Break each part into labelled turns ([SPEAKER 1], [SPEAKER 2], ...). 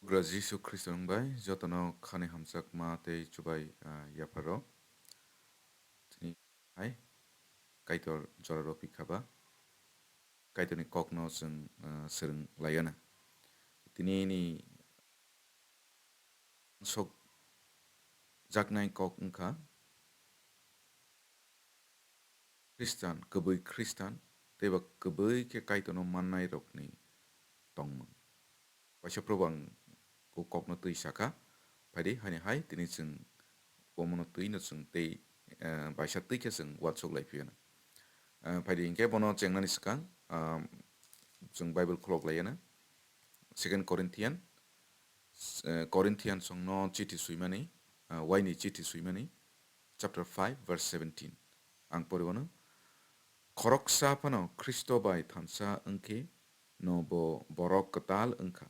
[SPEAKER 1] Jisu khristan bai jotono khani hamsak ma tei chubai yaparo tini hai kaitor joraro pikhaba kaitorni kokno जों sereng layana tini ni sok jaknai kok wngkha khristan kwbwi khristan teiba kwbwi khe kaitorno mannai rokni tongmung waisa probo ang ko kokno tui saka phaidi hani hai tini जों bomono tui no जों tei waisa tui khe जों watsok laiphiano phaidi hingkhe bono chengnani swkang जों Bible khulok layana 2 Corinthian songno chithi suimani waini chithi suimani chapter 5 verse 17 ang poribano khoroksa phano Kristo bai thansa wngkhe no bo borok katal wngkha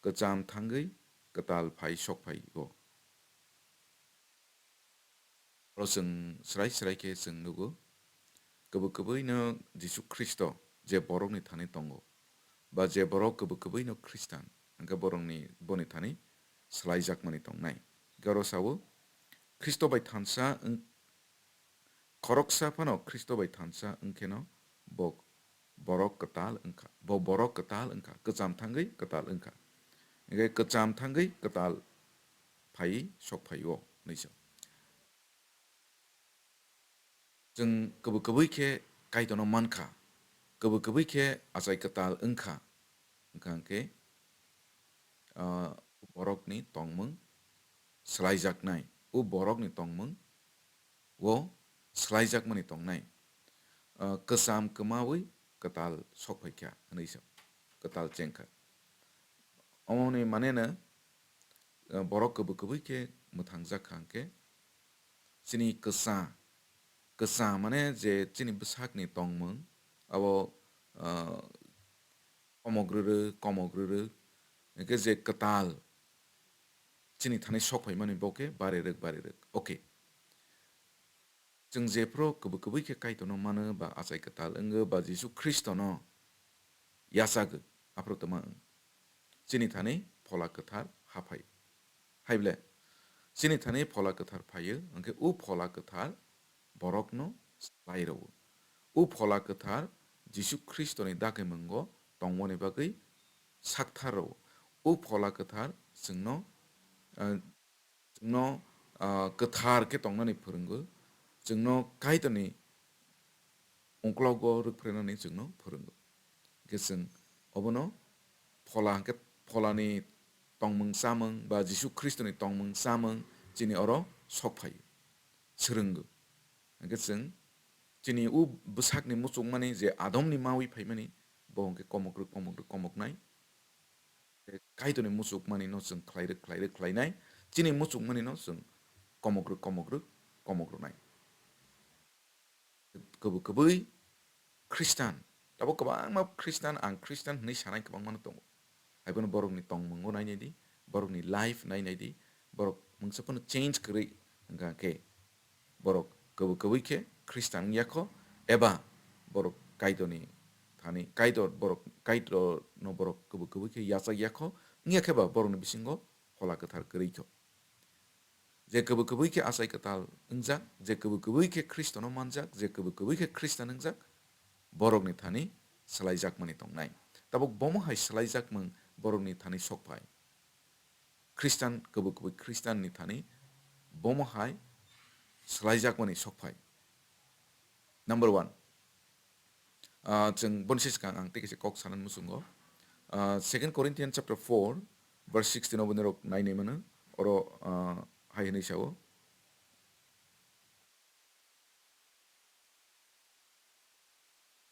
[SPEAKER 1] kacham thangwi katal phai sokphai bo जों स्राय स्राय khe जों nugo kwbwi no Jisu Kristo je borokni thani tongo ba je borok kwbwi no khristan hingke borokni boni thani swlaijakmani tongnai garo sawo Kristo bai thansa khoroksa phano Kristo bai thansa wngkhe no bo borok katal wngkha bo borok katal wngkha kacham thangwi katal wngkha hingke kacham thangwi katal phai sokphai o naiso जों kwbwi khe kaitono mankha kwbwi khe achai katal wngkha wngkha hingke borokni tongmung swlaijaknai borokni tongmung o swlaijakmani tongnai kwcham kwmawi katal sokphaikha hinaiso katal chengkha omoni manena borok kwbwi khe mwthangjakha hingke chini kwsa mane je chini bwsakni tongmung abo komogrwrwk hingke je katal chini thani sokphaimani boke barerwk okay जों जेफ्रो kwbwi khe kaitono mano ba achai katal wngyo ba Jisu Kristo no yasago aprotoma chini thani phola kwthar haphai haible chini thani phola kwthar phaio hingke phola kwthar borokno slairao phola kwthar Jisu Kristo ni dakaimungo tongmoni bagwi saktharao phola kwthar जोंनो kwthar khe tongnani phwrwngo जोंनो kaitoni ongklogo rwkphrainani जोंनो phwrwngo hingke जों obono pholani tongmung chamung ba Jisu Kristoni tongmung chamung chini oro sokphaio swrwngo hingke जों chini bwsakni muchungmani je adomni mawi phaimani bo hingke komoknai kaitoni muchukmani no जों khlainai chini muchukmani no जों komogrwnai kwbwi khristan tabo kwbangma khristan ang khristan hinai sanai kwbangma tongo haibano borokni tongmungo nainai di borokni life nainai di borok mungsaphano change kwrwi hingka khe borok kwbwi khe khristan wngyakhau eba borok kaitoni thani kaitor no borok kwbwi khe yachakyakhau wngyakhaiba borokni bisingo phola kwthar kwrwikho je kwbwi khe achai katal wngjak je kwbwi khe Kristono manjak je kwbwi khe Khristan wngjak borokni thani swlaijakmani tongnai tabuk bomo hai swlaijakmung borokni thani sokphai Khristan kwbwi Khristan ni thani bomo hai swlaijakmani sokphai number 1 जों bonse sikang ang tekese kok sanan musungo 2 Corinthians chapter 4 verse 16 oboni rok nainai mano oro hai hinai sao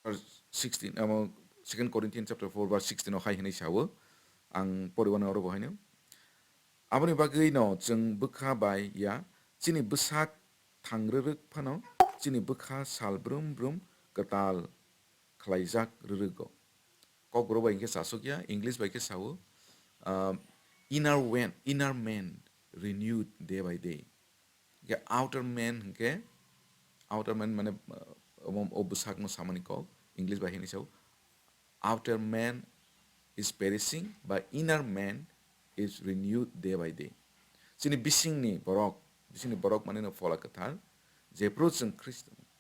[SPEAKER 1] 16 2 Corinthians chapter 4 verse 16 hai hinai sao ang poribano oro bohaino aboni bagui no जों bwkha bai ya chini bwsak thangrwrwk phano chini bwkha salbrum katal khlaijak rwrwgo kokbro bai hingke chasokya English bai ke sao inner man renewed day by day ge outer man mane bwsak no samani kok English bai hinai sao outer man is perishing but inner man is renewed day by day. Sini bisingni borok mane no fola kathar jepro जों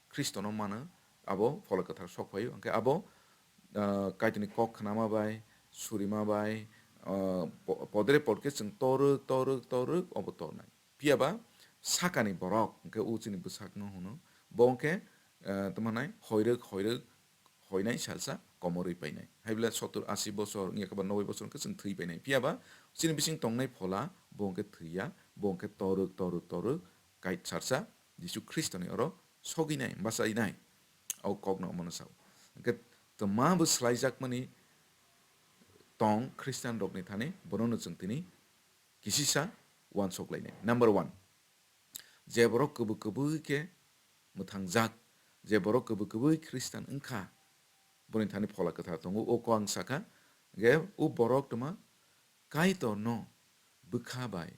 [SPEAKER 1] Kristono mana abo fola kathar sokpayo angke abo kaitini kok khnama bai surima bai podre podke जों toru obo tornai piaba sakani borok angke uchini busak no hono bongke temanai hoinai salsa komori painai haibla 70-80 bosor ngakaba 90 bosor ke जों thui painai piaba sini bising tongnai phola bongke thuia bongke toru kait sarsa Jisu Kristoni oro soginai basainai au kokno monasau ke tama bu swlaijakmani tong Khristan rokni thani bonono जों tini kisisa wan soklainai number 1 je borok kubu ke mutangjak je borok kubu Khristan engkha boni thani phola katha tongo o ko ang saka ge u borok tuma kai to no bukha bai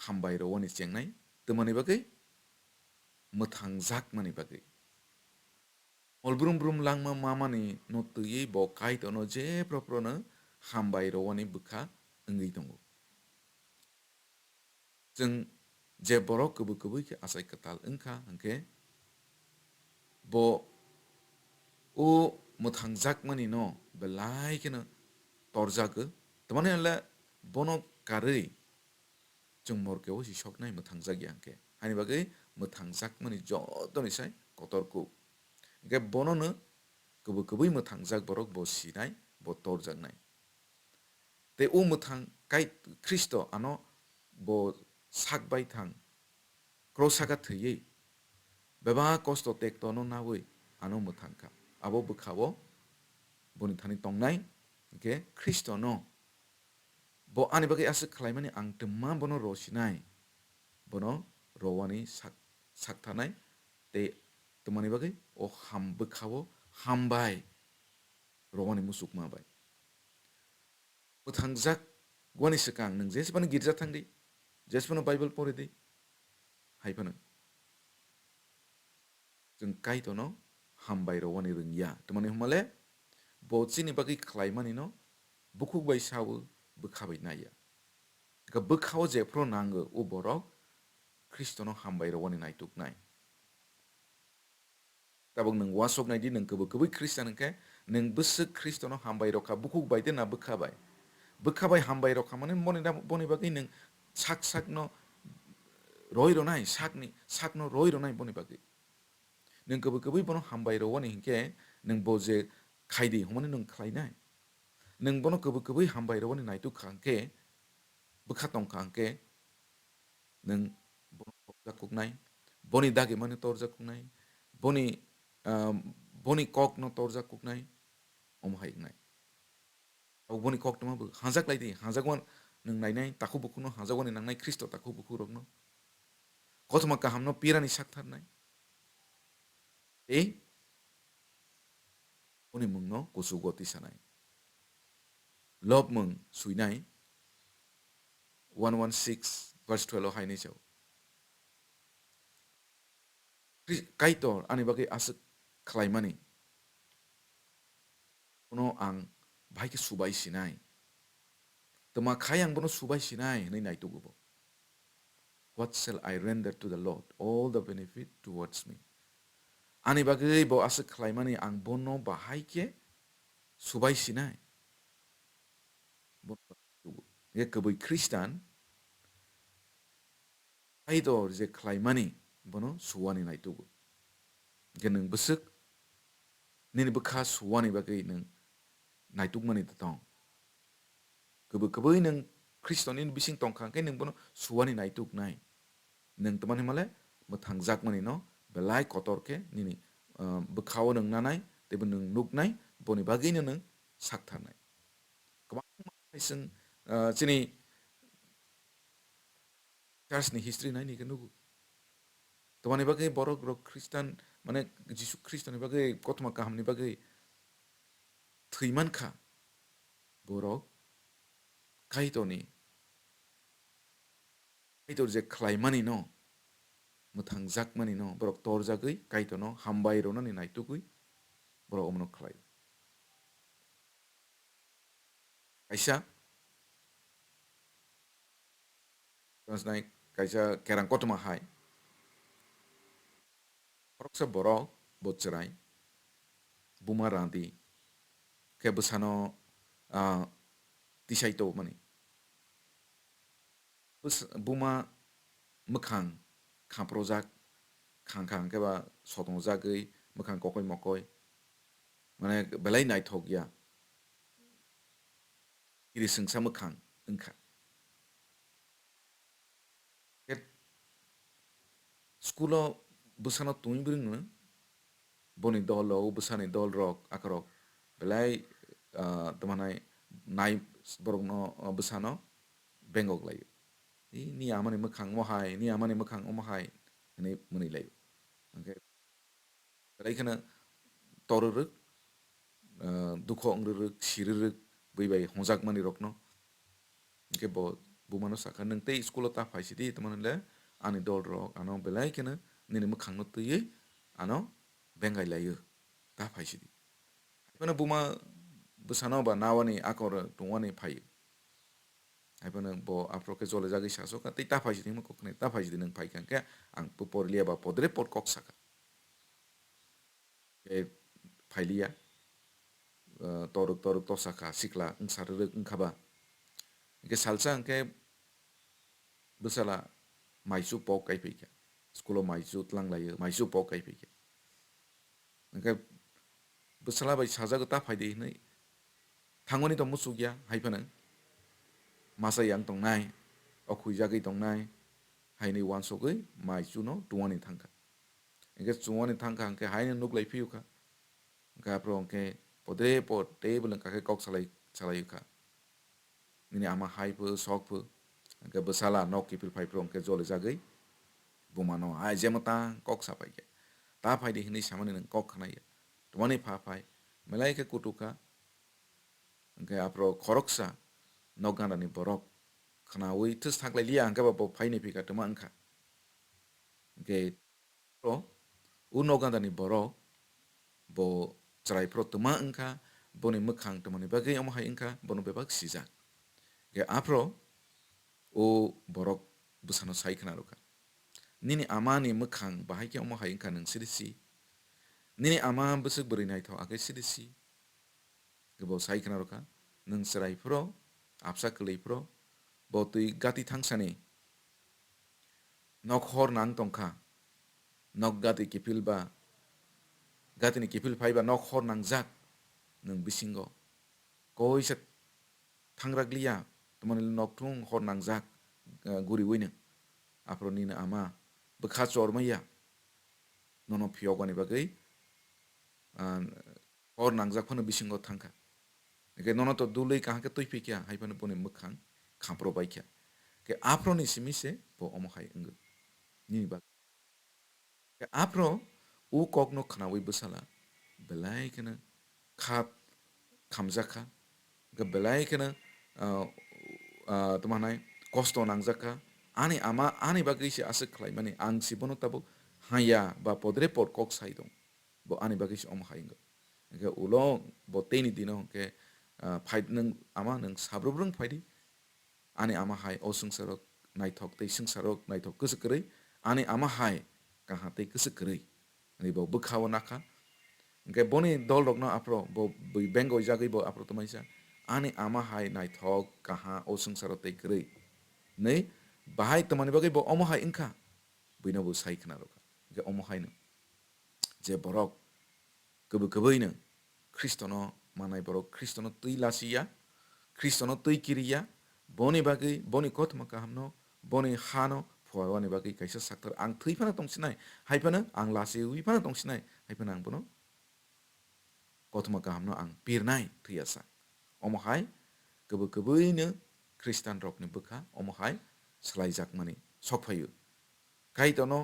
[SPEAKER 1] hambai ro woni chengnai tumani bagai mutangjak mani bagai olbrum langma mamani no tuyi bo kai to no je pro no hambai ro woni bukha ngi tongo जों je borok kubu ke asai katal engkha angke bo o mutangjak mani no belai kena torjago tamane ala bono karei जों morkeo si soknai mutangjak yangke hani bagai mutangjak mani jotoni sai kotorku ge bono no kubu mutangjak borok bo sinai bo torjaknai te o mutang kai Kristo ano bo sakbai thang krosaka thyi beba kosto tek tono nawi ano mutangka abo bukhawo boni thani tongnai ke Kristo no bo ani bagai asa khlaimani ang temma bono rosinai bono rowani sak thanai te temani bagai o ham bukhawo hambai rowani musukma bai mutangjak gwani sekang nang jesbani girja thangdi jesbani Bible pore di haipana जों kai tono hambai rowani rungya temani humale bo chini bagai khlaimani no bukuk bai sawu bukhabai naya ka bukhawo je pro nango o borok Kristono hambai rowani naituk nai tabung nang wasok nai di nang kubu Kristan ke nang busuk Kristono hambai roka bukuk bai de na bukhabai hambai roka mane boni bagai nang sak no roiro nai sak no roiro nai boni bagai nang kubu bono hambai rowani hinke nang boje khaidi humane nang khlainai nang bono kubu hambai rowani naituk khangke bukhatong khangke nang bono torjakuknai boni dagi mane torjakuknai boni kok no torjakuknai omhaiknai au boni kok tama bu hanjak laidi hanjakwan nang nainai taku buku no hanjakwani nangnai Kristo taku buku rokno kothma kaham no pirani saktharnai boni mungno kusugoti sanai lob mung suinai 116 verse 12 haini chau kaitor ani bagai asuk khlaimani uno ang bhai ke subai sinai tama khayang bono subai sinai nei nai tugubo what shall I render to the Lord all the benefit towards me ani bagai bo asuk khlaimani ang bono bahai ke subai sinai ye kwbwi Khristan kaitor je khlaimani bono suwani nai tugu geneng busuk nini bukha suwani bagai neng naituk mani tatong kwbwi neng Kristoni bising tongkhang ke neng bono suwani naituk nai neng teman himale mutangjak mani no belai kotor ke nini bukhawo neng nanai tebo neng nuk nai boni bagai neng sakthar nai kabang chini church ni history nai ni ke nugu tomani bagai borok rok Khristan mane Jisu Kristoni bagai kothma kaham ni bagai theiman kha borok kaitor je khlaimani no mutangjak mani no borok torjagui kaitor no hambai ro ni naitugui borok omno khlai kaisa Transnai kaisa kerang kotma hai. Koroksa borok botserai buma ranti ke besano tisai to mani. Buma mekhang khaprojak khang ke ba sotong jagei mekhang kokoi mokoi mane belai nai thok ya iri sengsa mekhang engkha. Ke skulo besano tui bring boni dol lo besani dol rok akarok belai temanai nai borok no besano bengok layo. Ni amani mekhang mohai ni amani mekhang omahai ini meni layo. Okay. Belai kana toruruk dukho ongruruk siruruk bai honjak mani rokno. Okay bo bumano saka nang tei skulo ta phai sidi teman le ani dol rok ano belai kana nini mekhang no tuye ano bengai layo ta phai sidi. Mana buma besano ba nawani akor tungwani phai. Haipana bo aproke jole jagi saso ka tei ta phai sidi mo kokne ta phai sidi nang phai kan ke ang pupor lia ba podre pot kok saka. Ke phai lia toruk tosaka siklangsaruruk ngkhaba. Ke salsa ke besala maisu pok kai pika. Skulo maisu tlang layo maisu pok kai pika. Ke besala bai saja ta phai de nei thangoni to musugya haipana masa yang tongnai okhui jagi tongnai haini wan sogoi maisu no tuani thangka. Ke tuani thangka ke haini nuklai phiuka. Ke apro ke podre pot table ka ke kok salai ka. Nini ama hai pu sok pu ke besala nok kipil phai prong ke jole jagai bumano ai jemata kok sapai ke ta phai de hini samani nang kok khanai ya tuani pha phai melai ke kutuka ke apro khoroksa nogana ni borok khana ui tus thaklai lia angka ba bo phai ni pika tuma angka ke pro u nogana ni borok bo cerai pro tuma angka boni mekhang tumani bagai omahai angka bono bebak sijak ke apro o borok busano sai khana roka nini amani mekhang bahai ke omahai angka nang sidisi nini ama besuk beri nai tho akai sidisi ke bo sai khana roka nang serai pro apsa kelai pro bo tui gati thangsani nok hor nang tongkha nok gati kipil ba gati ni kipil phai ba nok hor nang jak nang bisingo koi set thangraglia tumani nok thung hor nang jak guri wine apro nina ama bekha chor maya nono phiogani bagai hor nang jak phano bisingo thangkha ke nono to dulei kah ke toipi kya hai phano poni mekhang khampro bai kya ke apro ni simise bo omohai engu ni ba ke apro u kokno khnawi besala belai kana khat khamjaka ke belai kana tumanai kosto nangjaka ani ama ani bagi si asik khlai mani ang si bono tabo haya ba podre pot kok sai dong bo ani bagi si om haingo ke ulo bo teni dino ke fight nang ama nang sabrubrung fighti ani ama hai osung sarok naithok tei sung sarok naithok kusukrei ani ama hai kaha tei kusukrei ani bo bukhawa naka ke boni dol rok no apro bo bengo jagui bo apro tomaisa ani ama hai naithok kaha osung sarok tei krei nei bahai tomani bagai bo omo hai ingkha buino bo sai khna roka ke omo hai no je borok kwbwi no khristono manai borok khristono tui lasiya khristono tui kiriya boni bagai boni kothma kahamno boni hano phwani bagai kaisa saktar ang thui phana tongsinai hai phana ang lasi ui phana tongsinai hai phana ang bono kothma kahamno ang pirnai thuyasa omo hai kwbwi no khristan rok ni bukha omo hai swlaijakmani sokphayu kai tono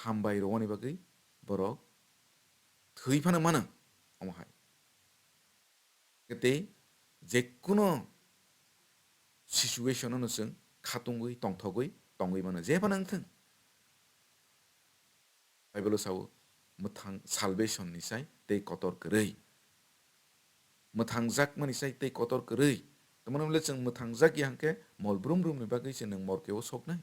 [SPEAKER 1] hambai roni bagai borok thui phana mana omo hai kete jekuno situation no sung khatungui tongthogui tongui mana je panang thung bible sawo muthang salvation ni sai tei kotor krei muthang jak mani sai tei kotor krei Teman-teman जों mothang hangke mol brum ni bagay जों morkeo soknai.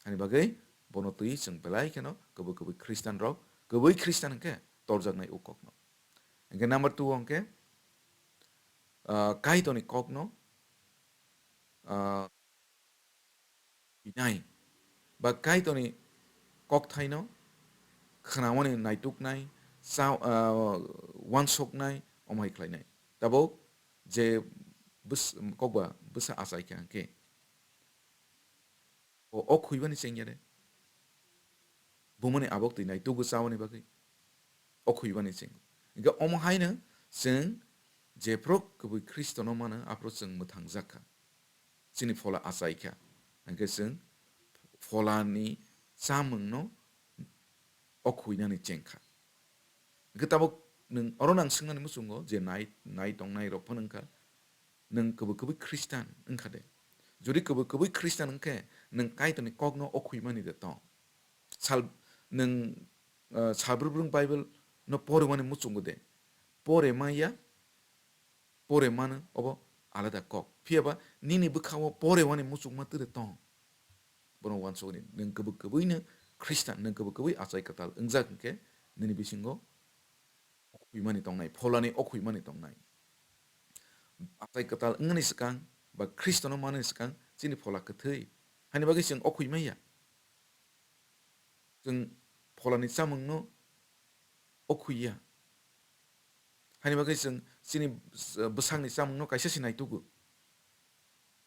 [SPEAKER 1] Ani bagay bono tui जों belai keno kwbwi khristan rok kwbwi khristan hangke torjaknai ukok no. Hangke number 2 hangke kai toni kok no inai ba kai toni kok thai no khnawani naituknai saw wansoknai omai khlainai. Tabo je bus kokba busa asai ke hangke o khuibani chengyare bumani abok ti nai tugu sawani bagay o khuibani cheng. Inga omhaina जों जेफ्रक kwbwi khristono mana apro जों mothangjakha chini phola asaikha hangke जों pholani chamung no o khuinani chengkha. Tabok nung oro nang singnani musungo je nai tongnai rok phanangkha nung kwbwi khristan wngkha de. Jodi kwbwi khristan wngkhe nung kaitoni kokno o khuimani de tong. Sal nung salbrung bible no pore mani musungo de. Pore maya pore mana obo alada kok. Phiaba nini bukhawo pore wani musung matu de tong. Bono wanso ni nung kwbwi na khristan nung kwbwi asai katal ungjak hangke nini bisingo okhuimani tongnai pholani okhuimani tongnai. Asai katal ngani skang ba khristono mani skang chini phola kthei. Hani bagay जों okhuimaya. जों pholani chamung no okhuiya. Hani bagay जों chini bwsakni chamung no kaisa sinai tugu.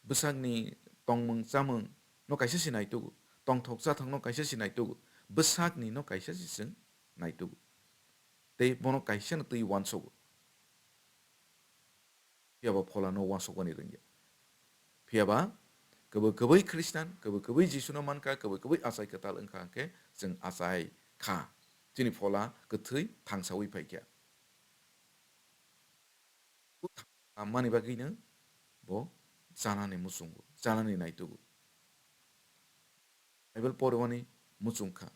[SPEAKER 1] Bwsakni tongmung chamung no kaisa sinai tugu. Tongthok chathok no kaisa sinai tugu. Bwsakni no kaisa sising nai tugu. Tei bono kaisa no tui wansogu. Phiaba phola no wansogani rungya. Phiaba kwbwi khristan kwbwi jisu no mankha kwbwi asai katal wngkha hangke जों asai kha chini phola kthei thangsawi phaikha. Mani bagayno bo janani musungo janani naitugu. Bible porwani musungkha.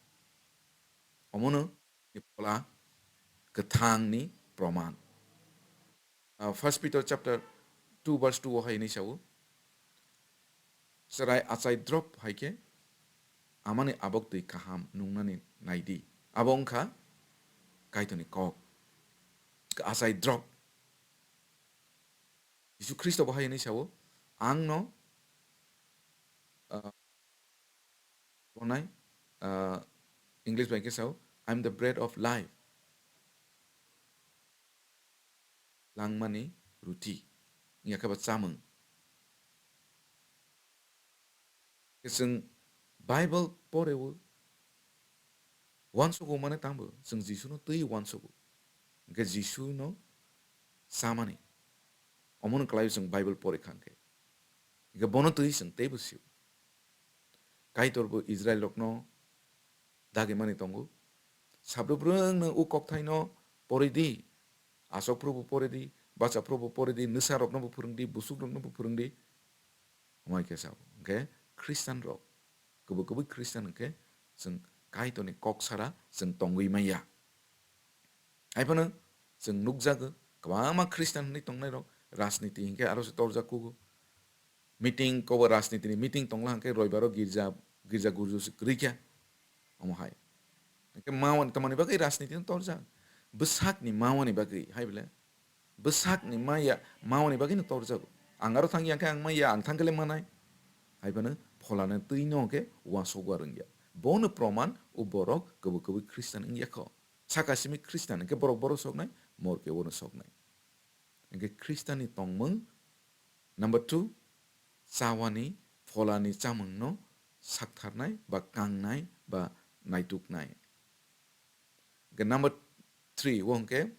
[SPEAKER 1] Omono ni phola kthangni proman. 1 Peter chapter 2 verse 2 hai ni sawu. Serai asai drop haike amani abok tui kaham nungnani naidi. Abongkha kaitoni kok. Asai drop. Yesu Kristo bahai ni sawu. Ang no bonai English bangke sawu. I'm the bread of life. Langmani ruti. Nga kabat samung. Keseng Bible porewu wansogo mana tambo seng Jisu no tui wansogo. Nga Jisu no samani. Omon klayu seng Bible pore khangke. Nga bono tui seng tebu siu. Kai torbo Israel lokno dage mani tongo. Sabro brung no ukok thai no pore di. Asok probo pore di. Baca probo pore di. Nusa rok no purung di. Busuk rok no purung di. Omai kesau. Okay? Khristan rok. Kwbwi khristan hangke जों kaitoni kok sara जों tongwi maya. Aipano जों nukjago kwbangma khristan ni tongnai rok rajniti hingke aro se torjakugo. Meeting kobo rajniti ni meeting tongla hangke roibaro girja gurju se krikya. Omohai. Hangke mawan tamani bagay rajniti no torjak. Besak ni mawani bagay hai bile. Besak ni maya mawani bagay no torjago. Angaro thangi hangke ang maya ang thangkele manai. Aipano pholana tui no ke wasogo arungya. Bono proman u borok kwbwi khristan ingyakho. Sakasimi khristan ke borok soknai morke bono soknai. Engke khristan ni tongmung number 2 sawani pholani chamung no saktharnai ba kangnai ba naituknai. Ke number 3 wongke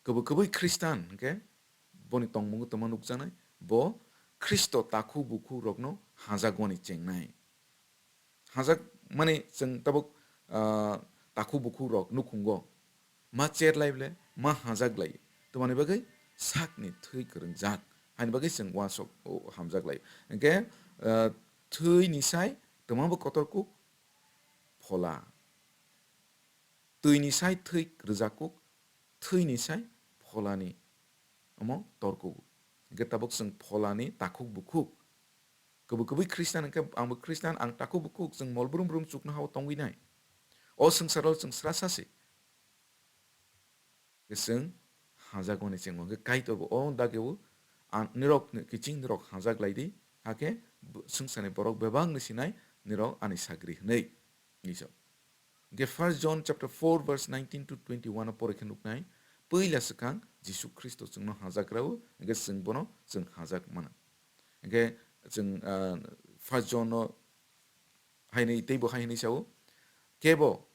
[SPEAKER 1] kwbwi khristan ke boni tongmung tama nukjanai bo Kristo taku buku rokno hajagwani chengnai. Hajak mane जों tabuk taku buku rok nukungo. Ma cher laible ma hajak lai. Tumani bagay sakni thui kerungjak. Hain bagay जों wasok hamjak lai. Engke thui ni sai tumabo kotorku phola. Thui ni sai thui kerjakuk thui ni sai pholani omo torku. tabuk sung polani takuk bukuk kwbwi khristan angke angbo khristan ang takuk bukuk sung molbrum brum chukna haw tongwi nai o sung sarol sung srasasi sung hajak mani chengmo ge kaito bo o dageu an nirok kiching nirok hajak laidi hake sung sane borok bebang ni sinai nirok ani sagri nei niso ge 1 John chapter 4 verse 19 to 21 pore khenuk nai peila sekang jisu christo sungno hajak rau ge sung bono sung hajak mana ge sung 1 John no haini teibo haini sao kebo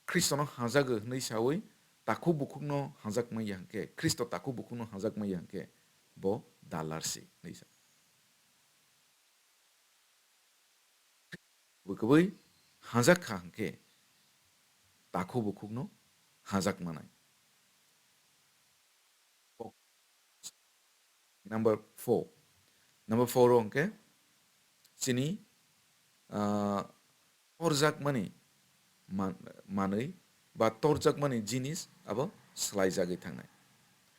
[SPEAKER 1] Kristo no hajag nei sawi taku bukuk no hajak mai yangke Kristo taku bukuk no hajak mai yangke bo dalarsi nei sa bukui hajak hangke taku bukuk no hajak manai number 4 ongke sini torjak mani manai ba torjak mani jinis abo slaijagai thangnai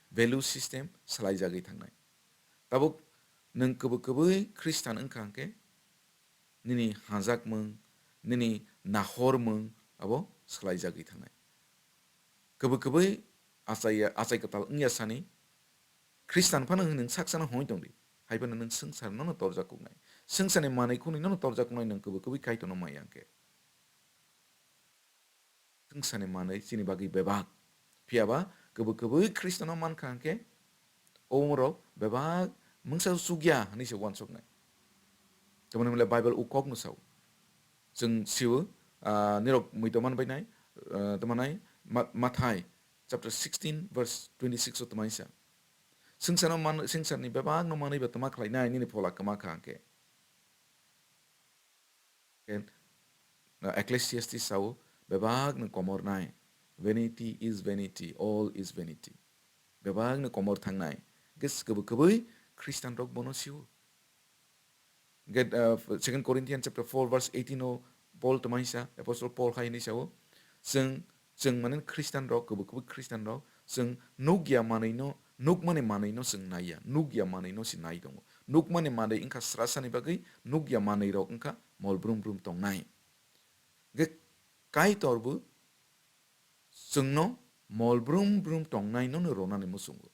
[SPEAKER 1] value system slaijagai thangnai tabuk nung kwbwi khristan ongkha hangke nini hajak mung nini nahor mung abo slaijagai thangnai kwbwi achai katal ongya sani khristan phano nung saksana hoi tongdi haibana nung sengsar no torjak kungnai sengsane manai khuni no torjak kungnai nung kwbwi kaito no mai angke sengsane manai chini bagi bebak piaba kwbwi khristan no man khangke omro bebak mungsa sugya hani se wan soknai tamani mele bible ukok no sau jeng siwo nirok muitoman bainai tamanai mathai chapter 16 verse 26 otamaisa sengsana man sengsani bebak no manai batama khlainai ni phola kama khangke ken ecclesiastes sau bebak no komor nai vanity is vanity all is vanity bebak no komor thangnai ges kwbwi Christian rok bono siwo get 2 Corinthians chapter 4 verse 18 o Paul tamaisa apostle Paul haini sao sung manen Christian rok kwbwi Christian rok sung nugya manai no nugmane manai no sung naya nugya manai no sinai dongo nugmane manai ingka srasani bagai nugya manai rok ingka molbrum brum tongnai ge kai torbu sungno molbrum brum tongnai no ronani musungo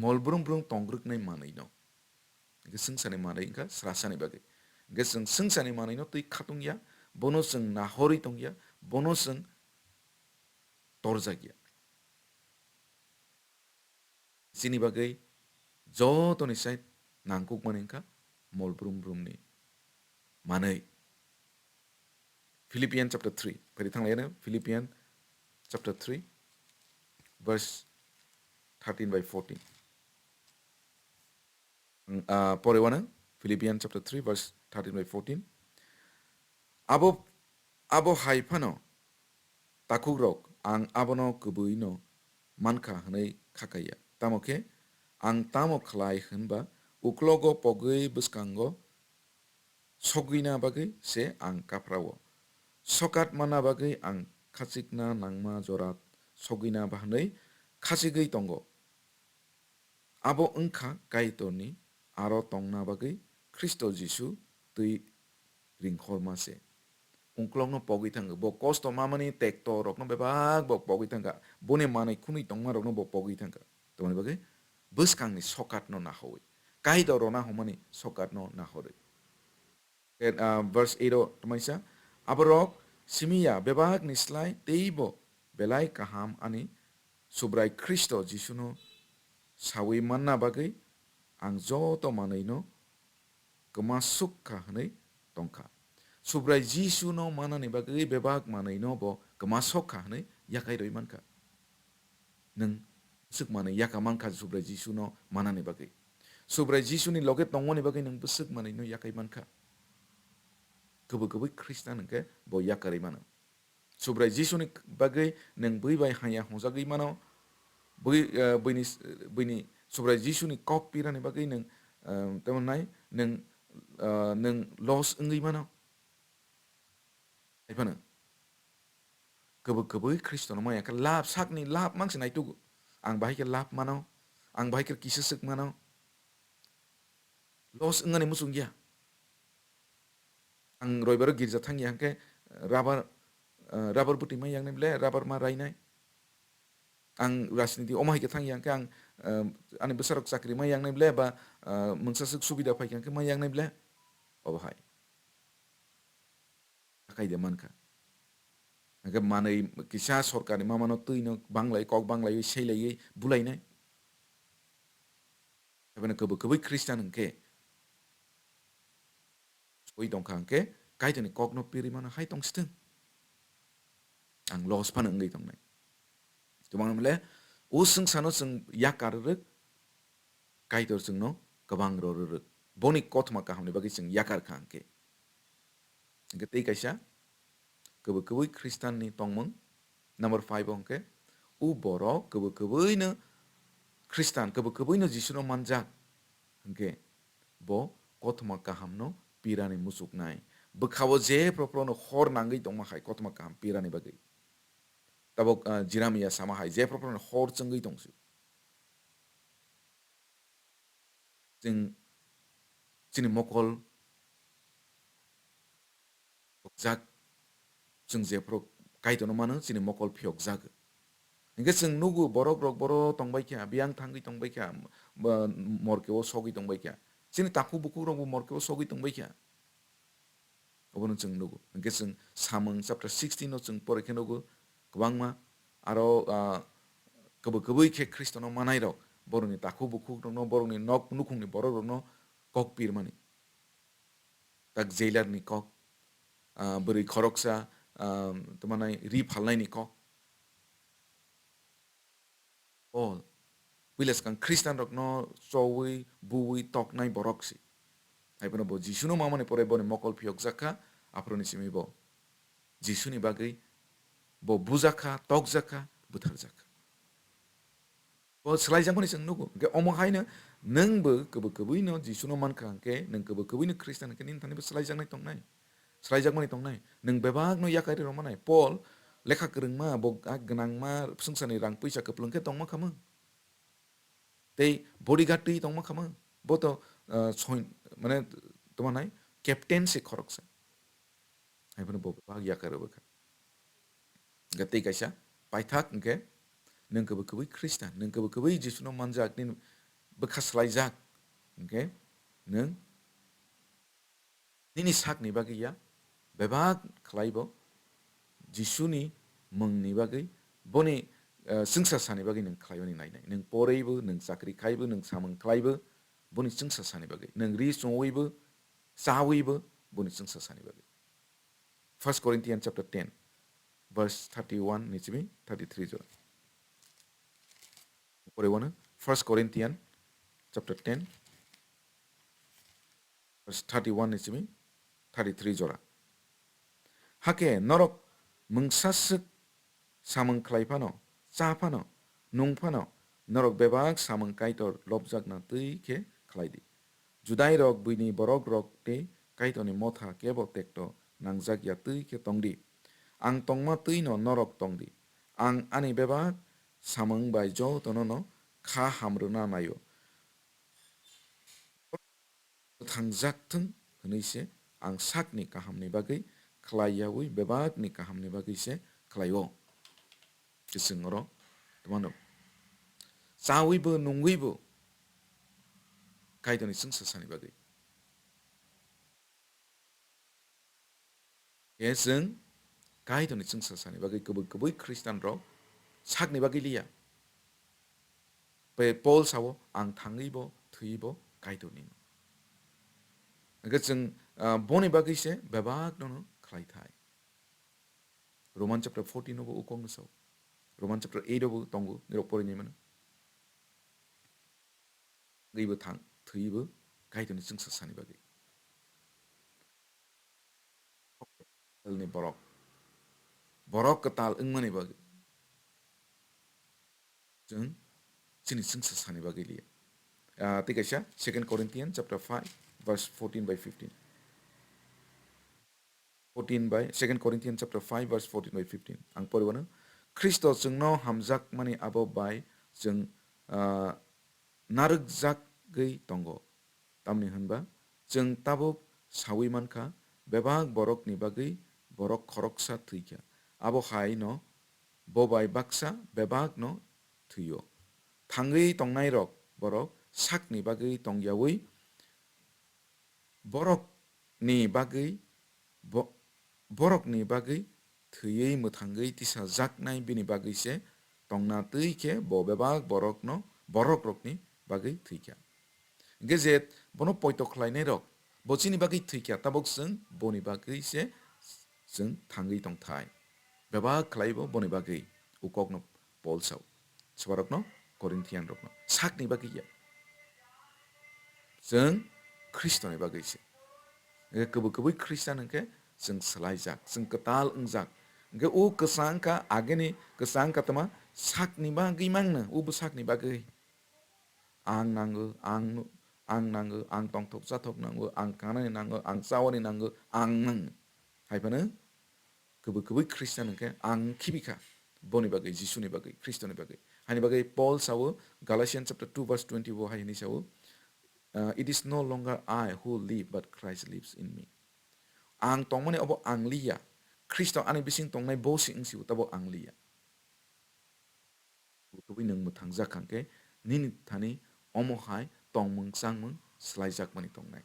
[SPEAKER 1] molbrum brum tongruk nai manai no ge sungsane manai ingka srasani bagai ge sungsane manai no tui khatung ya bono sung nahori tongya bono sung torjagya sini bagai joto ni side nangkuk maningka molbrum brum ni manai Philippians chapter 3 pari thanglai Philippians chapter 3 verse 13 by 14 pore wana Philippians chapter 3 verse 13 by 14 abo haifano takugrok ang abono kwbwi no mankha hnai khakaya tamoke ang tamo khlai hunba uklogo pogwi bwskango sogwina bagwi se ang kaprawo sokat mana bagwi ang khachikna nangma jorat sogwina bahnai khachigwi tongo abo ongkha kaitorni aro tongna bagwi Kristo Jisu tui ringkhorma se ungklong no pogwi thanga bo kosto mamani tekto rok no bebak bo pogwi thanga bone manai khuni tongma rok no bo pogwi thanga tomani bagwi bwskang ni sokat no nahowi kaito rona homani sokat no nahori verse 8 tomaisa aborok simia bebak ni slai teibo belai kaham ani subrai Kristo Jisu no sawi manna bagwi ang joto manai no kemasuk ka hanai tongka subrai Jisu no mana ni bagwi bebak manai no bo kemasok ka hanai yakai roi manka nung suk manai yakamanka subrai Jisu no mana ni bagwi subrai Jisu ni loget tongo ni bagwi nung besuk manai no yakai manka kwbwi Christian ke bo yakari mana subrai Jisu ni bagwi nung bui bai hanya hojagwi mano bini subrai Jisu ni copy ra ni bagwi nung temonai nung loss ngui mano aipana kwbwi Kristo no maya ka lap sakni lap mangsinai tu ang bahai ke lap mano ang bahai kisa sek mana los ngani musung ya ang roi baro girja thangi hangke rubber buti mai yang ble rubber ma rainai ang राजनीति ओमाहि के थांग yang ang ani besarok sakri ma yang ble ba mongsasuk subida pai yang ma yang ble obahai akai de manka aga manai kisa sorkar ma mano tuino banglai kok banglai seilai bulai nai abena kebai Kristen ke soi dong kang ke kai tani kok no piri mana hai tong steng ang los pan ngai tong nai tumang mele usung sano sung yakar rek kai tor sung no kabang ro rek boni kotma ka hamne bagi sung yakar kang ke ngai kaisa kebai Kristen ni tongmung number 5 ongke u boro kebai no Kristen kebai no Jisu no manjak hengke bo kotma kaham no pirani musuk nai bekhawo je propro no hor nangai tongma hai kotma kaham pirani bagai tabok Jeremia sama hai je propro no hor chengai tongsu jeng chini mokol jak jeng je pro kai to no mano chini mokol phiok jak hingke jeng nugu borok rok boro tongbai kya biang thangi tongbai kya morke o sogi tongbai kya chini taku buku rok morke o sogi tongbai kya obono jeng nugu hingke jeng samung chapter 16 no jeng pore ke nugu kwbangma aro kebai ke Kristono manai rok boroni taku buku no boroni nok nukung ni borok rok no kok pirmani tak jailer ni kok beri khoroksa temanai ri phalnai ni kok all bilas kang Kristen rok no chowi buwi tok nai borok si ai pono bo Jisu no mamane pore boni mokol phiok jaka aproni simi bo Jisu ni bagai bo bujaka tok jaka buthar jaka bo swlaijakmani sing nugu ke omo haina nangbo kebai no Jisu no man kang ke nang kebai no Kristen ke nin tani bo swlaijaknai tongnai swlaijakmani tongnai nang bebak no yakari ro manai Paul lekha kereng ma bo gnang ma sungsani rang puisa keplung ke tongma khama tei bodyguard tei tongma khama bo to soin mane tomanai captain se khoroksa ai bono bo bag yakar bo kha gatei kaisa paithak ke nang kebai Kristen nang kebai Jisu no manjak nin bekha swlaijak ke nang nini sak ni bagi ya bebak khlaibo Jisuni mungni bagai boni singsa sani bagai nang khlaibani nainai nang poraibo nang sakri khaibo nang samung khlaibo boni singsa sani bagai nang ri songoibo sawibo boni singsa sani bagai 1 Corinthians chapter 10 verse 31 nichimi 33 jora porewana 1 Corinthians chapter 10 verse 31 nichimi 33 jora hake norok mungsasuk samung khlaipano chapano nungpano norok bebak samung kaitor lobjakna tui ke khlaidi judai rok buini borok rok te kaitoni motha kebo tekto nangjak ya tui ke tongdi ang tongma tui no norok tongdi ang ani bebak samung bai jo tono no kha hamruna nayo thangjak thung hneise ang sakni kahamni bagai khlaiyawi bebak ni kahamni bagai se khlaio kisingoro tomano sawibo nungwibo kaitoni singsa sani bagai yeseng kaitoni singsa sani bagai kebai Kristen rok sakni bagai liya pe Paul sawo ang thangibo thuibo kaitoni agacheng boni bagai se bebak no khlai thai Roman chapter 14 no ukong so Roman chapter 8 obo tongu nirok pore ni mana gaibo thang thuibo kaitoni singsa sani bagai ni borok borok ketal engmani bagai jeng sini singsa sani bagai liya tikasya 2 Corinthians chapter 5 verse 14 by 15 14 by 2 Corinthians chapter 5 verse 14 by 15 ang pore wana Christo jengno hamjak mani abo by jeng narukjakgui tongo tamni hoनबा जों tabuk sawi manka bebak borok ni bagui borok khoroksa thuyka abo hai no bobai baksa bebak no thuyo thangui tongnai rok borok sakni bagui tongyawi borok ni bagui borok ni bagui thuyei muthangui tisa jaknai bini bagui se tongna tuike bo bebak borok rokni bagui thuyka gezet bono poito khlainai rok bochini bagui thuyka tabok जों boni bagui se जों thangui tongthai bebak khlaibo boni bagui ukokno polsau swarokno Korinthian rokno sakni bagui ya जों Kristoni bagui se kwbwi khristan hingke जों swlaijak जों katal ongjak hingke o kwsangka ageni kwsangka tama sakni bagui mangno o sakni bagui ang nango ang tongthok jathok nango ang kanani nango ang chawani nango ang nang haibano kwbwi khristan hingke ang khibika boni bagui jisuni bagui Kristoni bagui hani bagui Paul sawo Galatians chapter 2 verse 20 bo haini sawo it is no longer I who live but Christ lives in me ang tongmani obo ang liya Kristo ani bising tongnai bo sing siu tabo ang liya kwbwi nang muthangja khangke nini thani omo hai tongmung changmung swlaijakmani tongnai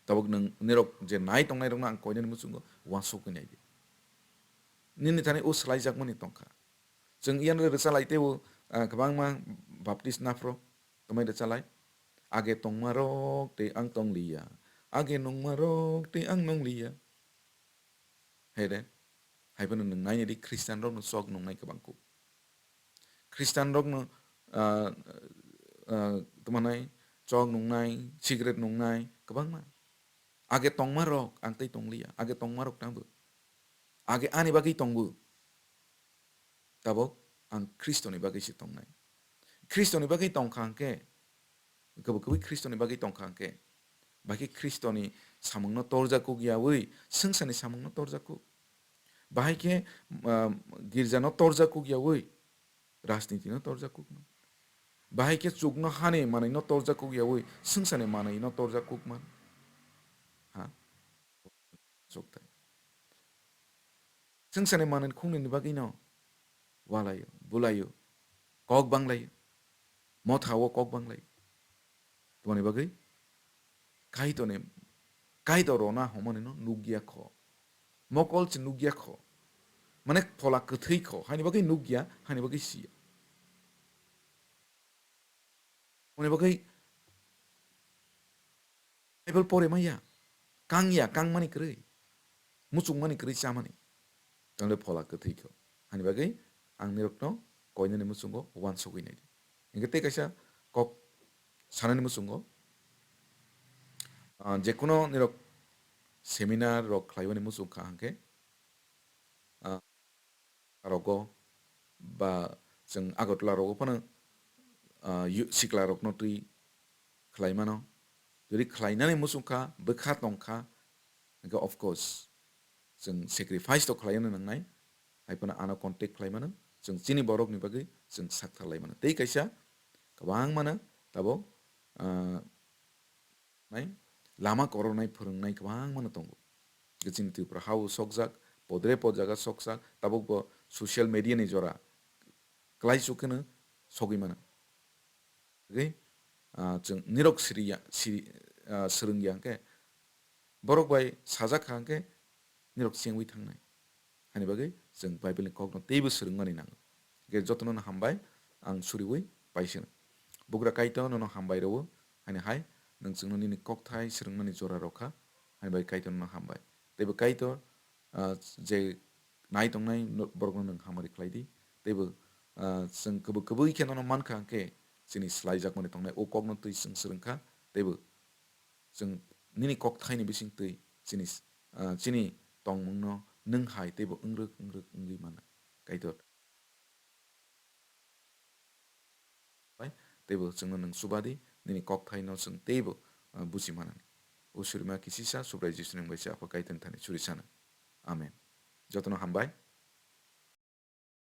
[SPEAKER 1] tabok nang nirok je nai tongnai rokna ang koinani muchungo wansokui naidi nini thani o swlaijakmani tongkha जों iyan re rechalaitébo kwbangma baptist nafro tomai rechalai age tongmarok te ang tonglia age nongmarok te ang nonglia hede haibano nang naini di Kristen rok no sok nongnai kwbangko Kristen rok no tumanai chok nongnai cigarette nongnai kwbangma age tongmarok ang tei tonglia age tongmarok tangbo age ani bagui tongbo tabok ang Kristoni bagui se tongnai Kristoni bagui tongkhangke kwbwi Kristoni bagui tongkhangke baki Kristoni samungno torjakuk yawi sungsani samungno torjakuk bahai girjano torjakuk yawi rajniti no torjakuk man bahai ke chukno hani manai no torjakuk yawi sungsani manai no torjakuk man ha choktai sungsani manai khungni bagui no walayo bulayo kok banglayo mothawo kok banglayo toni bagui kaito rona homoni no nugya kho mokol ch nugya kho mane phola kwthei kho hani bagui nugya hani bagui sia mone bagui Bible pore maya kang mani krei muchung mani krei chamani tangle phola kwthei kho hani bagui ang nirokno koinani muchungo wansogui naidi ingete kaisa kok sanani muchungo jekono nirok seminar rok khlaibani muchungkha hangke rogo ba जों Agartala rogo phano sikla rokno tui khlaimano jodi khlainani muchungkha bokha tongkha hingke of course जों sacrifice to khlaino nangnai haibano ano contact khlaimano जों chini borokni bagui जों saktharlaimano tei kaisa kwbang mano tabo nai lama koronai phwrwngnai kwbang mano tongo chini twifra hau sokjak podre podjaga sokjak tabuk bo social media ni jora klai chukhono sogui mano okay जों nirok swrungya hangke borok bai sajak hangke nirok chengui thangnai hani bagui जों Bible ni kokno teibo swrungmani nango ge jotno no hambai ang suriwui paisano bugra kaito no hambai rowo hani hai nang chungno nini kokthai swrungmani jora rokha hani bai kaito no hambai teibo kaito je nai tongnai borokno nang hamari khlaidi teibo जों kwbwi kheno no mankha hangke chini swlaijakmani tongnai o kokno tui जों swrungkha teibo जों nini kokthaini bising tui chini tongmungno nung hai teibo ongrok ongui mana kaito teibo जोंनो nung subadi nini kokthaino जों teibo buji manani o surima kisisa subrai jisuni ngbaisa apa kaitan thani surisana amen jotno hambai